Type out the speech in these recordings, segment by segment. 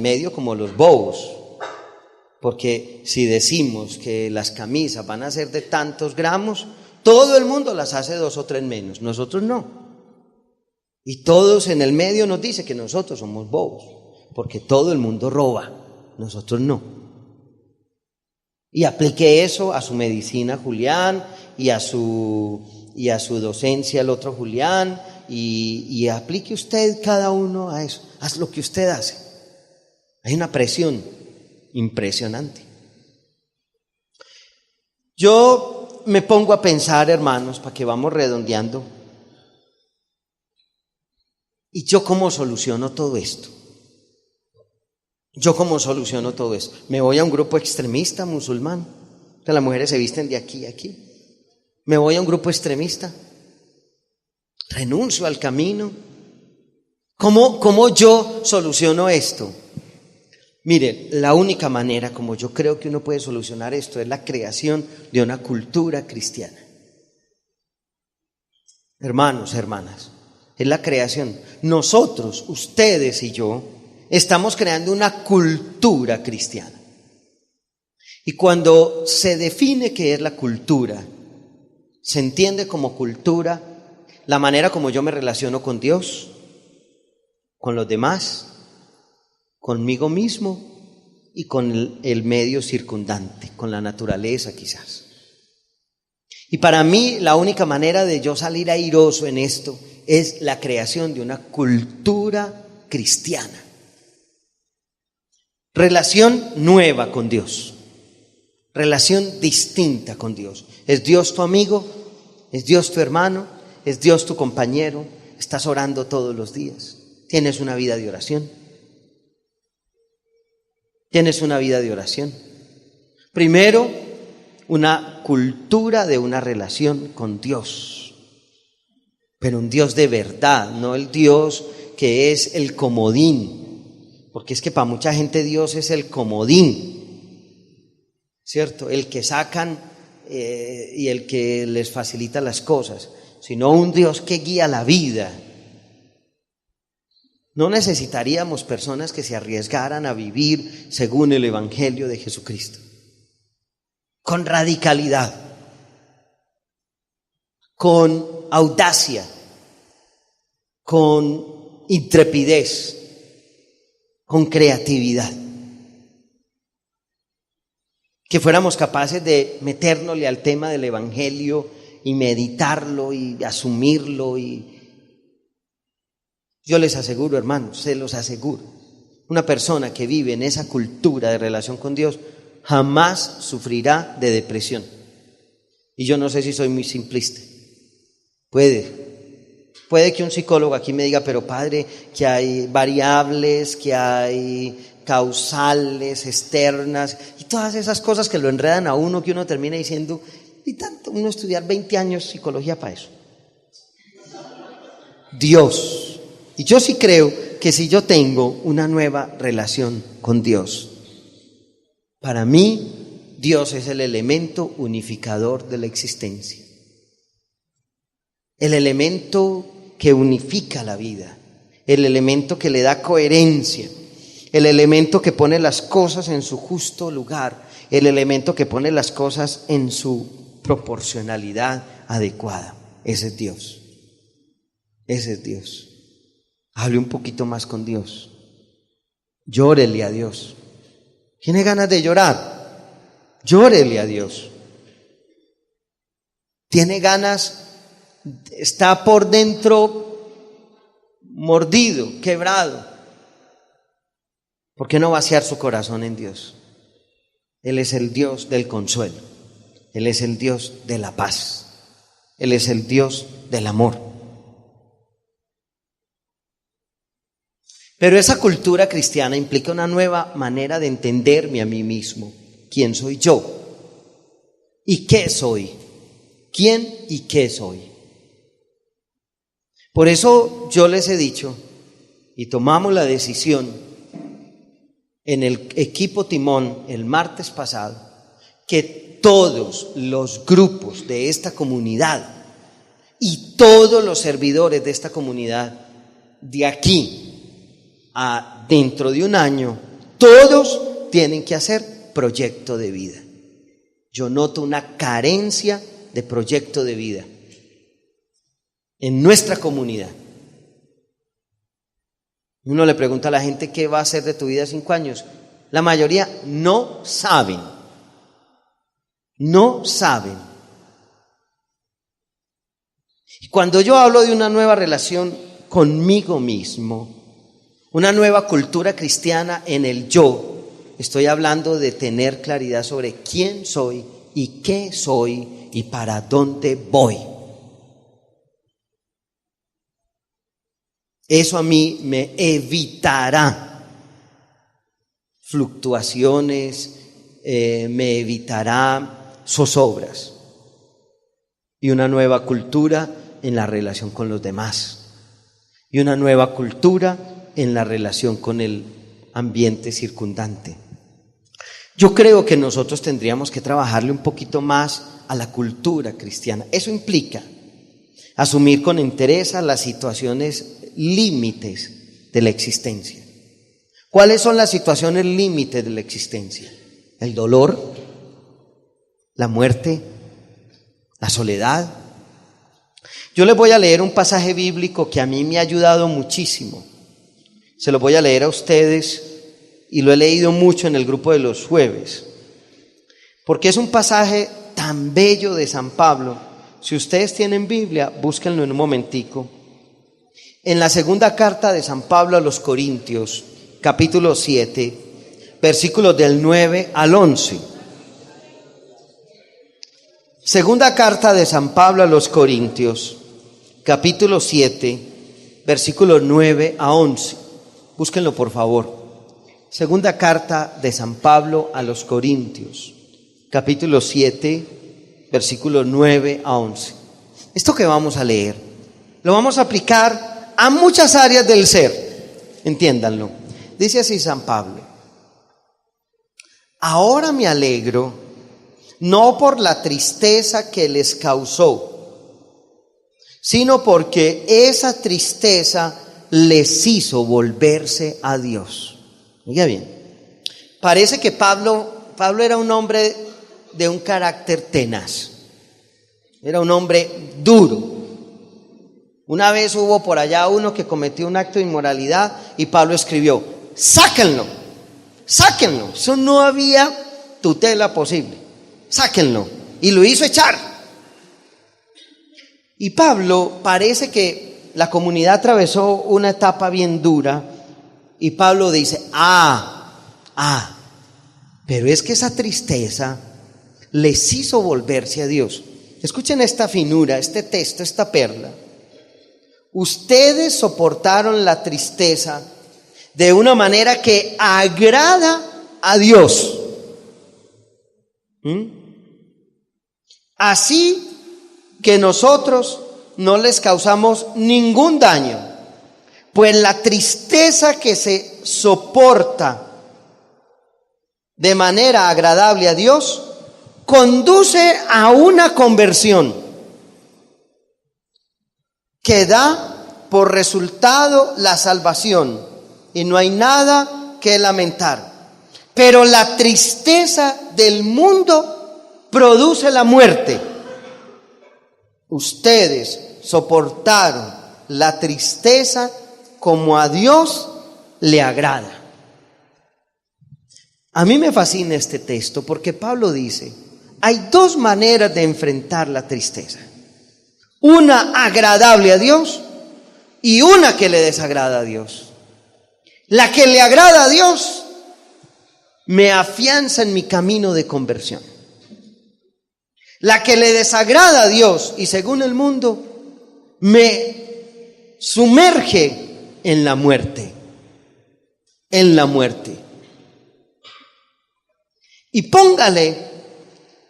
medio como los bobos, porque si decimos que las camisas van a ser de tantos gramos, todo el mundo las hace 2 o 3 menos, nosotros no. Y todos en el medio nos dice que nosotros somos bobos, porque todo el mundo roba, nosotros no. Y aplique eso a su medicina Julián y a su docencia el otro Julián, y aplique usted cada uno a eso. Haz lo que usted hace. Hay una presión impresionante. Yo me pongo a pensar, hermanos, para que vamos redondeando, ¿y yo cómo soluciono todo esto? Me voy a un grupo extremista musulmán, que las mujeres se visten de aquí a aquí. Me voy a un grupo extremista. Renuncio al camino. ¿Cómo yo soluciono esto? Miren, la única manera como yo creo que uno puede solucionar esto es la creación de una cultura cristiana. Hermanos, hermanas, es la creación. Nosotros, ustedes y yo, estamos creando una cultura cristiana. Y cuando se define qué es la cultura, se entiende como cultura la manera como yo me relaciono con Dios, con los demás, conmigo mismo y con el medio circundante, con la naturaleza quizás. Y para mí la única manera de yo salir airoso en esto es la creación de una cultura cristiana. Relación nueva con Dios, relación distinta con Dios. ¿Es Dios tu amigo? ¿Es Dios tu hermano? ¿Es Dios tu compañero? ¿Estás orando todos los días? ¿Tienes una vida de oración? ¿Tienes una vida de oración? Primero, una cultura de una relación con Dios, pero un Dios de verdad, no el Dios que es el comodín, porque es que para mucha gente Dios es el comodín, ¿cierto? El que sacan y el que les facilita las cosas, sino un Dios que guía la vida. No necesitaríamos personas que se arriesgaran a vivir según el Evangelio de Jesucristo, con radicalidad, con audacia, con intrepidez, con creatividad. Que fuéramos capaces de metérnosle al tema del Evangelio y meditarlo y asumirlo. Y yo les aseguro, hermanos, se los aseguro, una persona que vive en esa cultura de relación con Dios jamás sufrirá de depresión. Y yo no sé si soy muy simplista. Puede que un psicólogo aquí me diga, pero padre, que hay variables, que hay causales, externas, y todas esas cosas que lo enredan a uno, que uno termina diciendo, y tanto uno estudiar 20 años psicología para eso. Dios. Y yo sí creo que si yo tengo una nueva relación con Dios, para mí Dios es el elemento unificador de la existencia, el elemento que unifica la vida, el elemento que le da coherencia, el elemento que pone las cosas en su justo lugar, el elemento que pone las cosas en su proporcionalidad adecuada. Ese es Dios. Ese es Dios. Hable un poquito más con Dios. Llórele a Dios. ¿Tiene ganas de llorar? Llórele a Dios. ¿Tiene ganas? Está por dentro mordido, quebrado. ¿Por qué no vaciar su corazón en Dios? Él es el Dios del consuelo. Él es el Dios de la paz. Él es el Dios del amor. Pero esa cultura cristiana implica una nueva manera de entenderme a mí mismo. ¿Quién soy yo? ¿Y qué soy? ¿Quién y qué soy? Por eso yo les he dicho, y tomamos la decisión en el equipo Timón el martes pasado, que todos los grupos de esta comunidad y todos los servidores de esta comunidad, de aquí a dentro de un año, Todos tienen que hacer proyecto de vida. Yo noto una carencia de proyecto de vida en nuestra comunidad. Uno le pregunta a la gente qué va a hacer de tu vida 5 años. La mayoría no saben. No saben. Y cuando yo hablo de una nueva relación conmigo mismo, una nueva cultura cristiana en el yo, estoy hablando de tener claridad sobre quién soy y qué soy y para dónde voy. Eso a mí me evitará fluctuaciones, me evitará zozobras y una nueva cultura en la relación con los demás y una nueva cultura en la relación con el ambiente circundante. Yo creo que nosotros tendríamos que trabajarle un poquito más a la cultura cristiana. Eso implica asumir con entereza las situaciones límites de la existencia. ¿Cuáles son las situaciones límites de la existencia? El dolor, la muerte, la soledad. Yo les voy a leer un pasaje bíblico que a mí me ha ayudado muchísimo. Se lo voy a leer a ustedes y lo he leído mucho en el grupo de los jueves, porque es un pasaje tan bello de San Pablo. Si ustedes tienen Biblia, búsquenlo en un momentico. En la segunda carta de San Pablo a los Corintios, capítulo 7, versículos del 9 al 11. Segunda carta de San Pablo a los Corintios, capítulo 7, versículos 9 a 11. Búsquenlo por favor. Segunda carta de San Pablo a los Corintios, capítulo 7, versículos 9 a 11. Esto que vamos a leer, lo vamos a aplicar a muchas áreas del ser, entiéndanlo. Dice así San Pablo: ahora me alegro, no por la tristeza que les causó, sino porque esa tristeza les hizo volverse a Dios. Oiga bien, parece que Pablo era un hombre de un carácter tenaz, era un hombre duro. Una vez hubo por allá uno que cometió un acto de inmoralidad y Pablo escribió: sáquenlo, sáquenlo. Eso no había tutela posible. Sáquenlo. Y lo hizo echar. Y Pablo, parece que la comunidad atravesó una etapa bien dura y Pablo dice: pero es que esa tristeza les hizo volverse a Dios. Escuchen esta finura, este texto, esta perla. Ustedes soportaron la tristeza de una manera que agrada a Dios. Así que nosotros no les causamos ningún daño, pues la tristeza que se soporta de manera agradable a Dios conduce a una conversión que da por resultado la salvación, y no hay nada que lamentar. Pero la tristeza del mundo produce la muerte. Ustedes soportaron la tristeza como a Dios le agrada. A mí me fascina este texto porque Pablo dice: hay dos maneras de enfrentar la tristeza. Una agradable a Dios y una que le desagrada a Dios. La que le agrada a Dios me afianza en mi camino de conversión. La que le desagrada a Dios y según el mundo me sumerge en la muerte. En la muerte. Y póngale,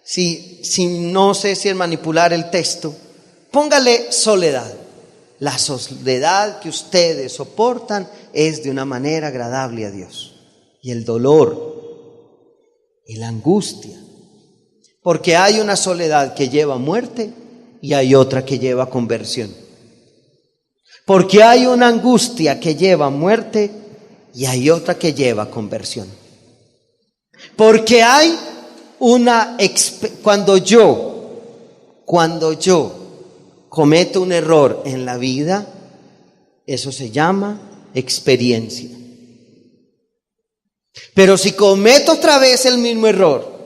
si no sé si es manipular el texto, póngale soledad. La soledad que ustedes soportan es de una manera agradable a Dios. Y el dolor y la angustia. Porque hay una soledad que lleva a muerte y hay otra que lleva a conversión. Porque hay una angustia que lleva a muerte y hay otra que lleva a conversión. Porque hay cuando yo cometo un error en la vida, eso se llama experiencia. Pero si cometo otra vez el mismo error,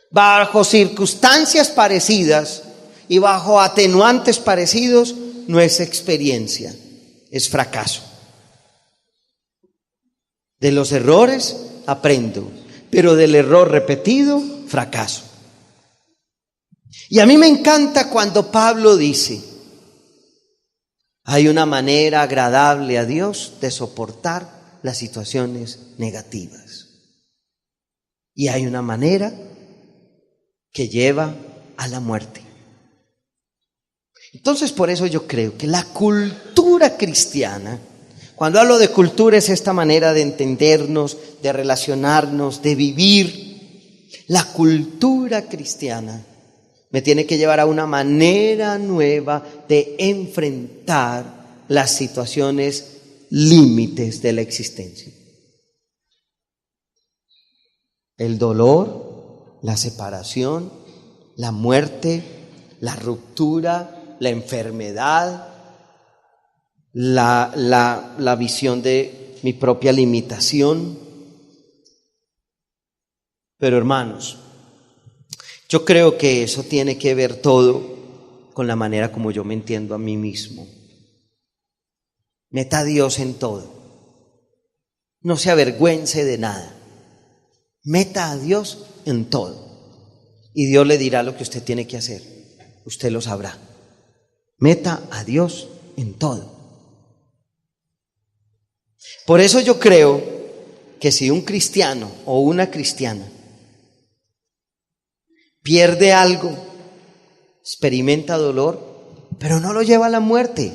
bajo circunstancias parecidas y bajo atenuantes parecidos, no es experiencia, es fracaso. De los errores aprendo, pero del error repetido, fracaso. Y a mí me encanta cuando Pablo dice: hay una manera agradable a Dios de soportar las situaciones negativas. Y hay una manera que lleva a la muerte. Entonces, por eso yo creo que la cultura cristiana, cuando hablo de cultura, es esta manera de entendernos, de relacionarnos, de vivir. La cultura cristiana me tiene que llevar a una manera nueva de enfrentar las situaciones límites de la existencia. El dolor, la separación, la muerte, la ruptura, la enfermedad, la visión de mi propia limitación. Pero hermanos, yo creo que eso tiene que ver todo con la manera como yo me entiendo a mí mismo. Meta a Dios en todo. No se avergüence de nada. Meta a Dios en todo. Y Dios le dirá lo que usted tiene que hacer. Usted lo sabrá. Meta a Dios en todo. Por eso yo creo que si un cristiano o una cristiana pierde algo, experimenta dolor, pero no lo lleva a la muerte.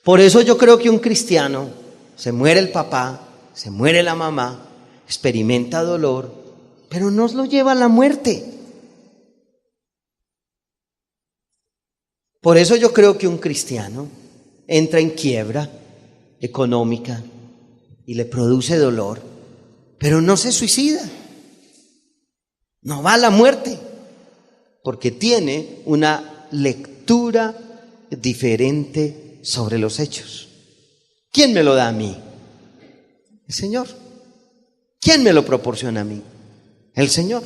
Por eso yo creo que un cristiano, se muere el papá, se muere la mamá, experimenta dolor, pero no lo lleva a la muerte. Por eso yo creo que un cristiano entra en quiebra económica y le produce dolor, pero no se suicida, no va a la muerte, porque tiene una lectura diferente sobre los hechos. ¿Quién me lo da a mí? El Señor. ¿Quién me lo proporciona a mí? El Señor.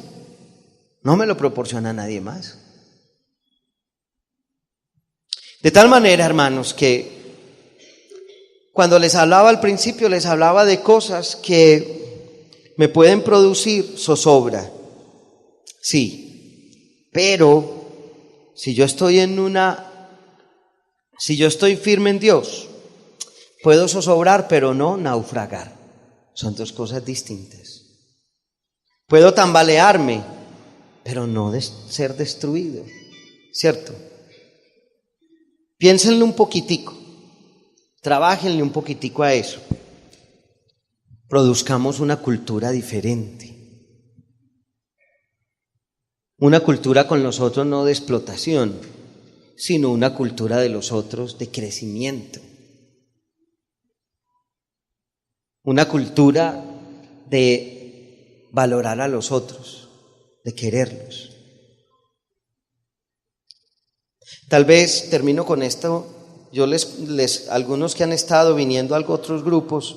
No me lo proporciona nadie más. De tal manera, hermanos, que cuando les hablaba al principio, les hablaba de cosas que me pueden producir zozobra. Sí, pero si yo estoy firme en Dios, puedo zozobrar, pero no naufragar. Son dos cosas distintas. Puedo tambalearme, pero no ser destruido, ¿cierto? Piénsenle un poquitico, trabájenle un poquitico a eso. Produzcamos una cultura diferente. Una cultura con los otros no de explotación, sino una cultura de los otros de crecimiento. Una cultura de valorar a los otros, de quererlos. Tal vez termino con esto. Yo algunos que han estado viniendo a otros grupos,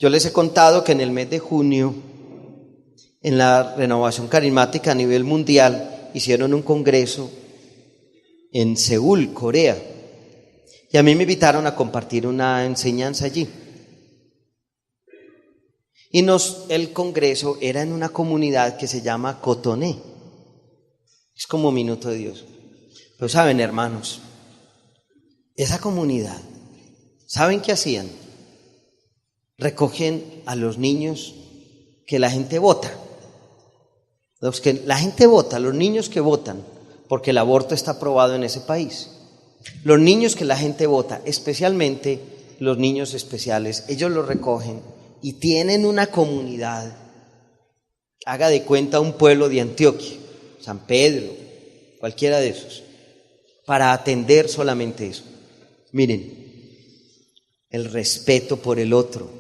yo les he contado que en el mes de junio, en la Renovación Carismática a nivel mundial, hicieron un congreso en Seúl, Corea, y a mí me invitaron a compartir una enseñanza allí. Y el congreso era en una comunidad que se llama Cotoné. Es como Minuto de Dios. Pero saben, hermanos, esa comunidad, ¿saben qué hacían? Recogen a los niños que la gente vota. La gente vota, los niños que votan, porque el aborto está aprobado en ese país. Los niños que la gente vota, especialmente los niños especiales, ellos los recogen y tienen una comunidad, haga de cuenta un pueblo de Antioquia, San Pedro, cualquiera de esos, para atender solamente eso. Miren, el respeto por el otro,